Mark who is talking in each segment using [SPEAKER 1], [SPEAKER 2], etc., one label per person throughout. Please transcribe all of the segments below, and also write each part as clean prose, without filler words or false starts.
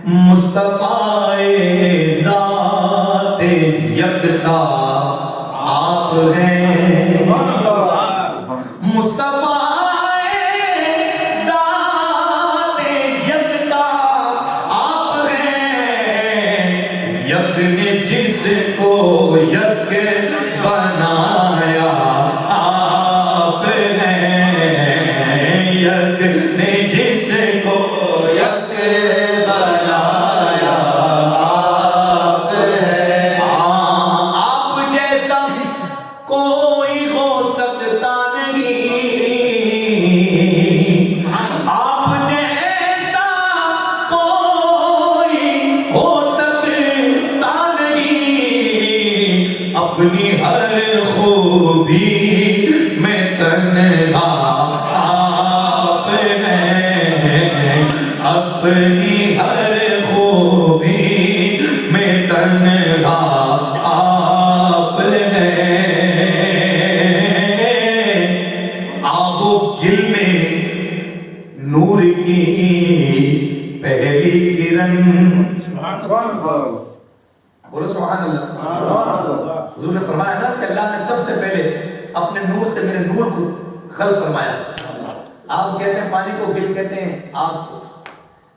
[SPEAKER 1] مصطفیٰ ذات یکتا آپ ہیں، مصطفیٰ ذات یکتا آپ ہیں، یک نے جس کو یک بنایا آپ ہیں، یک نے جس کو یک بنایا آپ ہیں۔ آپ جیسا کوئی ہو سکتا نہیں، آپ جیسا کوئی ہو سکتا نہیں، اپنی ہر خوبی میں تنہا آپ ہیں، اپنی ہر خوبی میں تنہا آپ ہیں۔ آب و گل میں نور کی پہلی کرن، بولو سبحان اللہ۔ حضور نے فرمایا نا کہ اللہ نے سب سے پہلے اپنے نور سے میرے نور کو خلق فرمایا۔ آپ کہتے ہیں پانی کو گل کہتے ہیں، آپ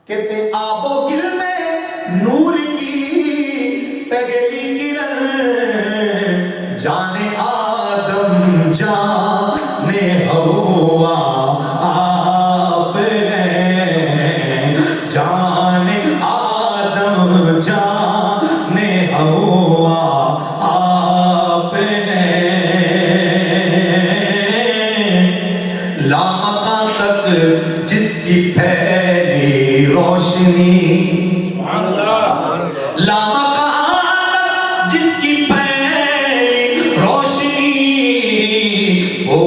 [SPEAKER 1] کہتے ہیں آب و گل میں نور کی پہلی کرن، جانے آدم جانے ہوا آپ ہیں، جانے آدم جانے ہوا آپ ہیں، لامکاں تک جس کی پھیلی روشنی، لامکاں تک جس کی پھیلی روشنی، وہ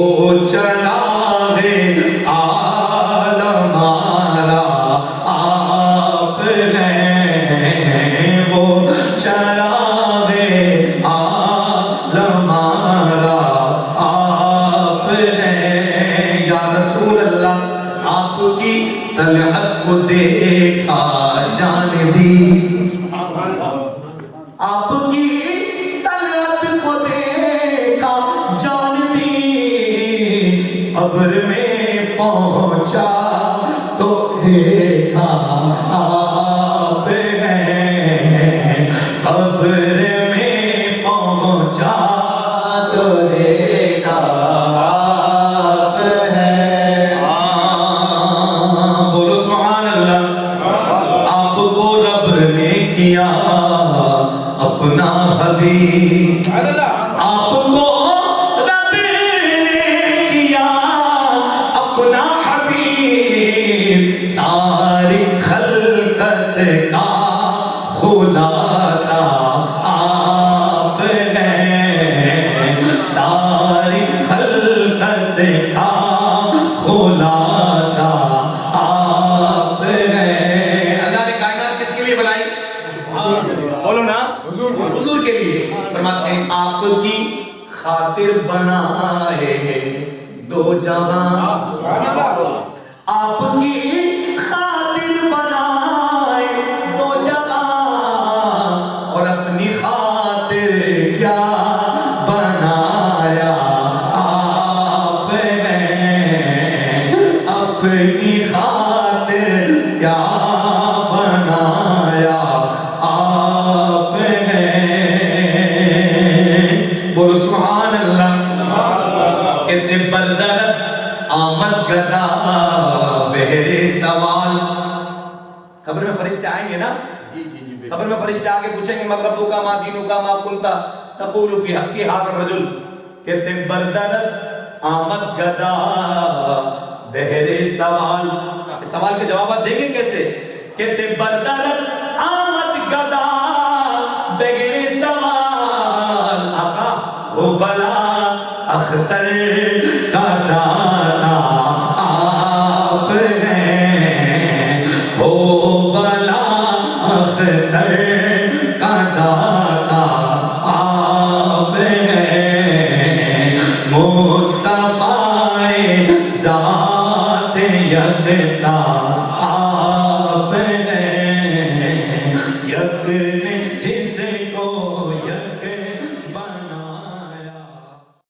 [SPEAKER 1] چراغ عالم آرا آپ ہیں، وہ چراغ عالم آرا آپ ہیں۔ یا رسول اللہ آپ کی طلعت کو دیکھا جان دی، آپ کی طلعت کو دیکھا جان دی، قبر میں پہنچا تو دیکھا آپ ہیں، قبر میں پہنچا تو دیکھا آپ ہیں۔ بولو سبحان اللہ۔ آپ کو رب نے کیا اپنا حبیب، آپ کو رب نے کیا اپنا حبیب، ساری خلقت کا خلاصہ آپ ہیں، ساری خلقت کا خلاصہ آپ ہیں۔ اللہ نے کائنات کس کے لیے بنائی؟ بولو نا، حضور کے لیے۔ فرماتے ہیں آپ کی خاطر بنائے دو جہاں، آپ کی خاطر بنائے دو جہاں، اور اپنی خاطر کیا بنایا آپ ہیں، اپنی خاطر کیا بنایا آپ ہیں۔ بولو سبحان اللہ۔ کہتے بردرد آمد گدا بہرے سوال، قبر میں فرشتے آئیں گے نا، قبر میں فرشتے آگے پوچھیں گے من ربک ما دینک ما کنت تقول فی حق ھذا الرجل، کہتے بردرد آمد گدا بہرے سوال، اس سوال کے جوابات دیں گے کیسے؟ کہتے بردرد آمد گدا بغیر سوال، آقا وہ بلا اختر کا دانا آپ ہیں، وہ بلا اختر